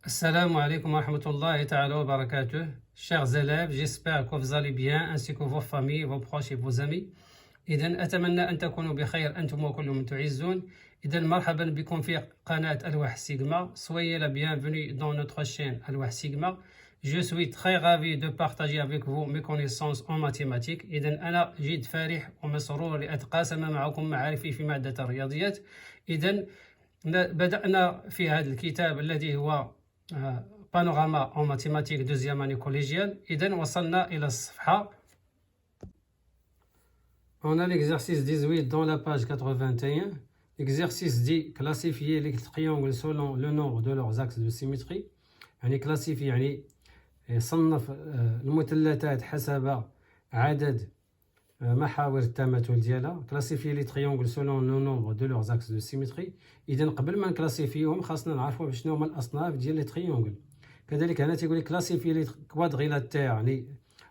Assalamu alaikum wa rahmatullahi ta'ala wa barakatuh. Chers élèves, j'espère que vous allez bien ainsi que vos familles, vos proches et vos amis. إذن أتمنى أن تكونوا بخير أنتم وكل من تعزون. إذن مرحبا بكم في قناة الواح سيغما. Soyez la bienvenue dans notre chaîne الواح سيغما. Je suis très ravi de partager avec vous mes connaissances en mathématiques. إذن أنا جد فرح ومسرور لأتقاسم معكم معارفي في مادة الرياضيات. إذن بدأنا في هذا الكتاب الذي هو Panorama en mathématiques deuxième année collégiale. إذن وصلنا إلى الصفحة. On a l'exercice 18 dans la page 81. L'exercice dit classifier les triangles selon le nombre de leurs axes de symétrie. يعني classifier يعني يصنف المثلثات حسب عدد محاور التماثل ديالها. classifier les triangles selon le nombre de leurs axes de symétrie. إذن قبل ما نكلاسيفيهم خاصنا نعرفوا شنو هما الأصناف ديال لي تريونغل. كذلك هنا تيقول لك كلاسيفي لي كوادغيلاتير يعني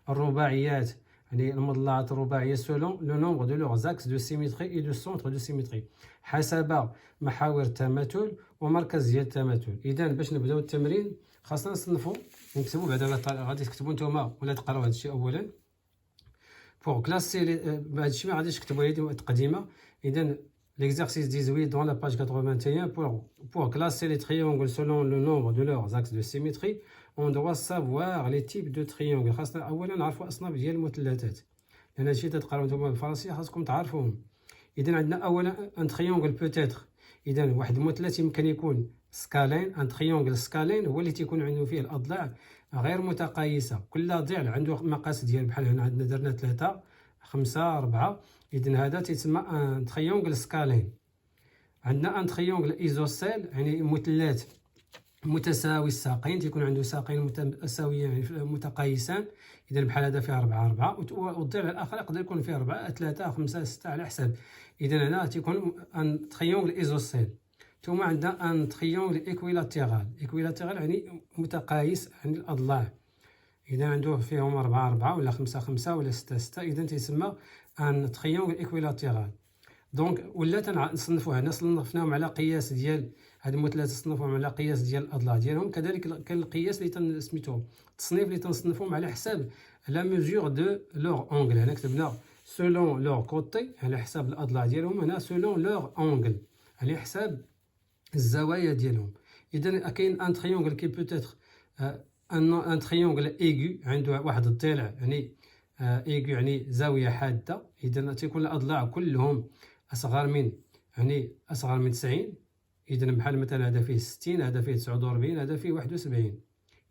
الرباعيات يعني المضلعات الرباعية selon le nombre de leurs axes de symétrie et de centre de symétrie حسب محاور التماثل ومركز ديال التماثل. إذا باش نبداو التمرين خاصنا نصنفوا ونكتبوا بعدا غادي تكتبوا نتوما ولا تقراو هذا الشيء أولا. Pour classer هذا الشيء ما غاديش تكتبوا هذه تقديمة. إذا l'exercice 18 dans la page 81 pour classer les triangles selon le nombre de leurs axes de symétrie on doit savoir les types de triangles. خاصنا اولا نعرفوا اصناف ديال المثلثات لان هادشي تتقراو نتوما بالفرنسيه خاصكم تعرفوهم. اذا عندنا اولا ان تريونغل بوتيتر. اذا واحد المثلث يمكن يكون سكالين. ان تريونغل سكالين هو اللي تيكون عنده فيه الاضلاع غير متقايسه، كل ضلع عنده مقاس ديال بحال هنا عندنا درنا 3 5 4. إذن هذا تسمى ان تريونغل سكالين. عندنا ان تريونغل ايزوسيل يعني مثلث متساوي الساقين تيكون عنده ساقين متساويين يعني متقايسان. إذا بحال هذا فيه 4 4 والضلع الآخر يقدر يكون فيه 4 3 5 6 على حسب. إذا هنا تيكون ان تريونغل ايزوسيل. ثم عندنا ان تريونغل ايكويلاتيرال. ايكويلاتيرال يعني متقايس عن الأضلاع. إذا عنده فيهم 4 4 ولا 5 5 ولا 6 6. إذا تيسمى ان تريونغل ايكويلاتيرال. دونك ولا تنصنفوه هنا صنفناهم على قياس ديال هاد المثلثات صنفوهم على قياس ديال الاضلاع ديالهم. كذلك كان القياس اللي سميتو التصنيف اللي تنصنفوهم على حساب لا ميزور دو لور اونغل. هنا كتبنا سولون لور كوتي على حساب الاضلاع ديالهم، هنا سولون لور اونغل على حساب الزوايا ديالهم. اذا كاين ان تريونغل كي بوتيتر ان تريونغل ايغو عنده واحد الضلع يعني ايغو يعني زاويه حاده. اذا تيكون الاضلاع كلهم اصغر من 90. اذا بحال مثلا هذا فيه 60 هذا فيه 49 هذا فيه 71.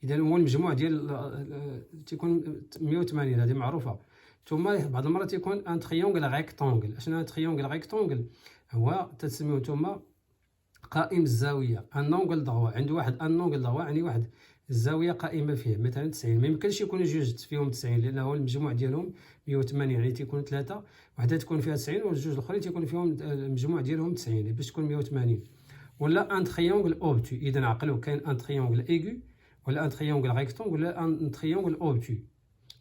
اذا هو المجموع ديال تيكون 180 هذه معروفه. ثم بعض المرات يكون ان تريونغل ريكتونغل. اشنو ان تريونغل ريكتونغل؟ هو تسميوه نتوما قائم الزاويه ان اونغل دغوا. عنده واحد ان اونغل دغوا يعني واحد الزاويه قائمه فيه مثلا 90. ما يمكنش يكونوا جوج فيهم 90 لان هو المجموع ديالهم 180 يعني تيكون 3 وحده تكون فيها 90 والجوج الاخرين تيكون فيهم المجموع ديالهم 90 باش تكون 180. ولا ان تريونغل اوبتو. اذا عقلوا كاين ان تريونغل ايغو ولا ان تريونغل ريكتونغل ولا ان تريونغل اوبتو.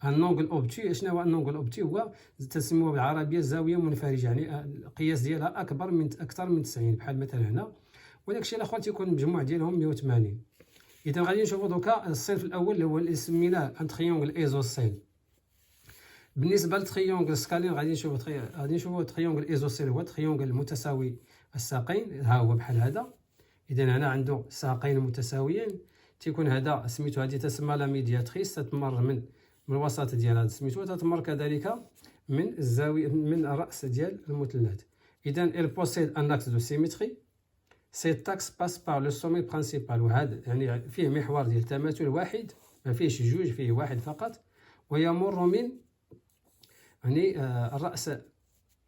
ان اونغل اوبتو شنو هو ان اونغل اوبتو؟ هو تسموه بالعربيه زاويه منفرجه يعني القياس ديالها اكثر من 90 بحال مثلا هنا، وداك الشيء الاخر تيكون المجموع ديالهم 180. اذا غادي نشوفوا دوكا الصنف الاول اللي هو اللي سميناه ان تريونغل ايزوسيل. بالنسبه للتريونغل سكالين غادي نشوفوا تريونغل ايزوسيل هو تريونغل متساوي الساقين. ها هو بحال هذا. اذا هنا عنده ساقين متساويين تيكون هذا سميتو هذه تسمى لا ميدياتريس تتمر من الوسط ديالها سميتو تتمر كذلك من الزاويه من الراس ديال المثلث. اذا il possède un axe de symétrie. cet axe passe par le sommet principal. وهذا يعني فيه محور ديال التماثل واحد ما فيهش جوج فيه واحد فقط. ويمر من يعني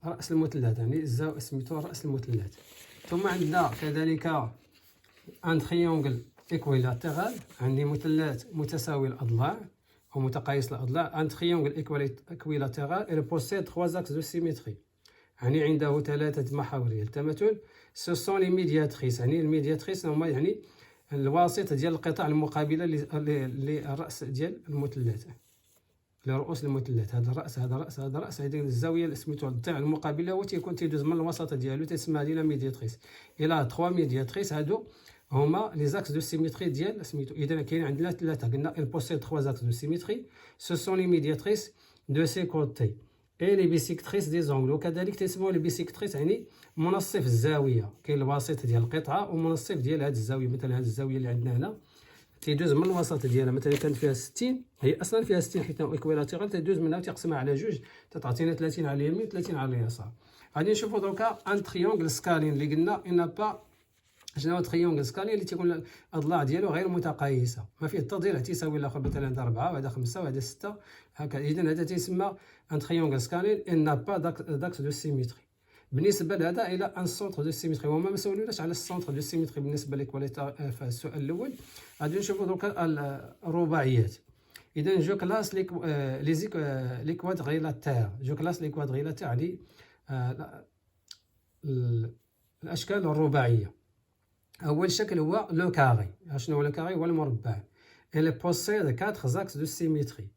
رأس المثلث يعني سميتو رأس المثلث. ثم عندنا كذلك ان تريونغل ايكويلاتيرال يعني مثلث متساوي الاضلاع او متقايس الاضلاع. ان تريونغل ايكويلاتيرال il possède 3 axes de symétrie يعني عنده 3 محاور ديال التماثل. ce sont les médiatrices يعني الميدياتريس هما يعني الواسط ديال القطع المقابله للراس ديال المثلث لرؤوس المثلث. هذا الراس هذا راس هذا راس هذه الزاويه اللي سميتو الضلع المقابله هو تيكون تيدوز من الوسط ديالو تسمى هذه لا ميدياتريس. الى 3 ميدياتريس هادو هما لي زاكس دو سيميتري ديال سميتو. اذا كاين عندنا ثلاثه، قلنا il possède 3 axes de symétrie. Ce sont les médiatrices de ses côtés et les bisectrices des angles. وكذلك تسموا لي بيسيكتريس يعني منصف الزاويه. كاين الوسيط ديال القطعه ومنصف ديال هذه الزاويه. مثلا هذه الزاويه اللي عندنا هنا تيدوز من الوسط ديالها، مثلا كانت فيها 60 هي اصلا فيها 60 حيت ايكويلاتيرال، تيدوز منها وتقسمها على جوج تعطينا 30 على اليمين و 30 على اليسار. غادي نشوفوا دروكا ان تريونغل سكالين اللي قلنا ان با. شنو هو تريونغل سكالين؟ اللي تيكون الاضلاع ديالو غير متقايسه، ما فيه التضليع تيساوي الاخر، مثلا هذا 4 وهذا 5 وهذا 6 هكا. اذا هذا تيسمى ان تريونغل سكالين ان نا با داكس دو سيميتري. بالنسبه لهذا الى ان سونتر دو سيميتري، وما مسولوناش على السونتر دو سيميتري بالنسبه ليكواليتار في السؤال الاول. غادي نشوفوا دروكا الرباعيات. اذا جو كلاس لي كوادريلاتير. جو كلاس لي كوادريلاتير يعني الاشكال الرباعيه. اول شكل هو لو كاري. شنو هو لو كاري؟ هو المربع. il possède 4 axes de symétrie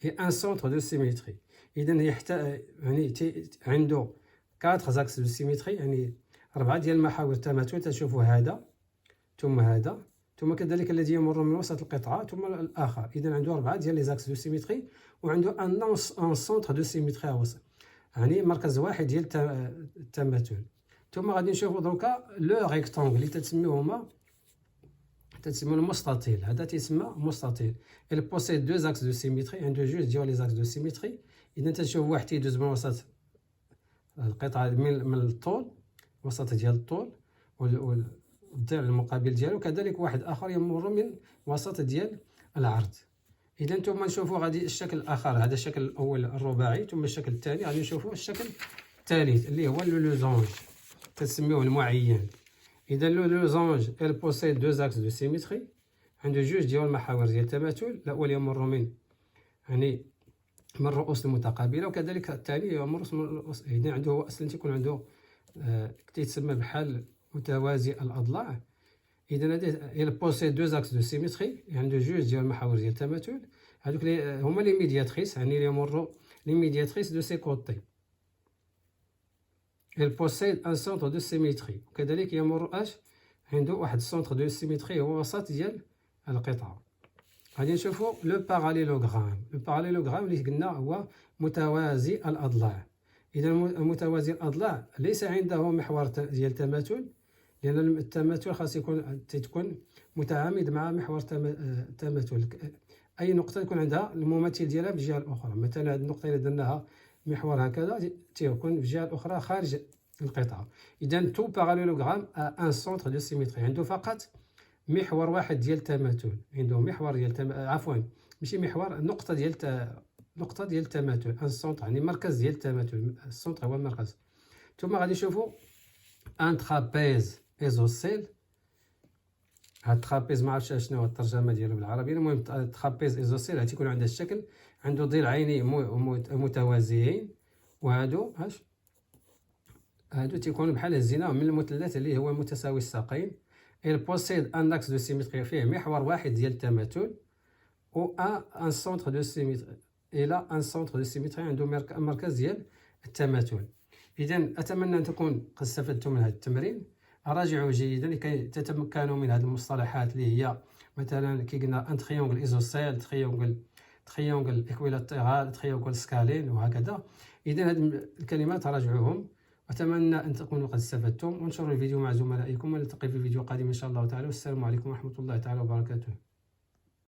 et un centre de symétrie. اذا يعني عنده 4 axes de symétrie، يعني 4 ديال المحاور التماثل. تشوفوا هذا ثم هذا ثم كذلك الذي يمر من وسط القطعه ثم الاخر. اذا عنده 4 ديال لي زاكس دو سيميتري وعنده ان سونتر دو سيميتري وسط، يعني مركز واحد ديال التماثل. ثم غادي نشوفوا دروكا لو ريكتونغل اللي تسميوهما المستطيل. هذا تيسمى مستطيل. il possède 2 axes de symétrie، عنده جوج ديال لي زاكس دو سيميتري. اذا تشوف واحد تيدوز من وسط القطعه من الطول، وسط ديال الطول والضلع المقابل ديالو، كذلك واحد اخر يمر من وسط ديال العرض. اذا ثم نشوفوا غادي الشكل الاخر. هذا الشكل الاول الرباعي، ثم الشكل الثاني غادي نشوفوا الشكل الثالث اللي هو لو لوزونج، تسميوه المعين. اذا لو لوزونج il possède 2 axes de symétrie، عنده جوج ديال المحاور ديال التماثل. الاول يمر من يعني من الرؤوس المتقابله، وكذلك الثاني يمر من الرؤوس. اذا عنده اصلا تيكون عنده تيتسمى بحال متوازي الاضلاع. اذا il possède 2 axes de symétrie، عنده جوج ديال المحاور ديال التماثل. هذوك هما لي ميدياتريس، يعني اللي يمروا لي ميدياتريس دو سي كوتي. il possède un centre de symétrie، وكذلك يمر عنده واحد السونتر دو سيميتري هو وسط ديال القطعه. غادي نشوفوا لو باراليلوغرام. لو باراليلوغرام اللي قلنا هو متوازي الاضلاع. اذا متوازي الاضلاع ليس عنده محور ديال التماثل، لان التماثل خاص تكون متعامد مع محور التماثل. اي نقطه يكون عندها المماثل ديالها بالجهه الاخرى. مثلا هذه النقطه اللي درناها محور هكذا تيكون في الجهه الاخرى خارج القطعه. اذا تو باراليلوغرام ان سونتر دو سيميتري، عنده فقط محور واحد ديال التماثل. عنده محور ديال عفوا ماشي محور، نقطه ديال التماثل. ان سونتر يعني مركز ديال التماثل، السونتر هو المركز. ثم غادي نشوفوا ان ترابيز ايزوسيل. هاد الترابيز ما عرفتش شنو هو الترجمه ديالو بالعربي. المهم الترابيز ايزوسيل غتيكون عندها الشكل، عنده ضلعين متوازيين، وهادو هادو تيكونوا بحال الزنا من المثلث اللي هو متساوي الساقين. il possède un axe de symétrie، فيه محور واحد ديال التماثل و ان سونتر دو سيميتري. الى ان سونتر دو سيميتري عنده مركز ديال التماثل. اذا اتمنى ان تكون قد استفدتم من هذا التمرين. راجعوا جيدا لكي تتمكنوا من هذه المصطلحات اللي هي مثلا كي قلنا ان تريونغل ايزوسيل، تريونغل ايكويلاتيرال، تريونغل سكالين وهكذا. اذا هذه الكلمات راجعوهم. أتمنى أن تكونوا قد استفدتم، وانشروا الفيديو مع زملائكم، ونلتقي في فيديو قادم إن شاء الله تعالى. والسلام عليكم ورحمة الله تعالى وبركاته.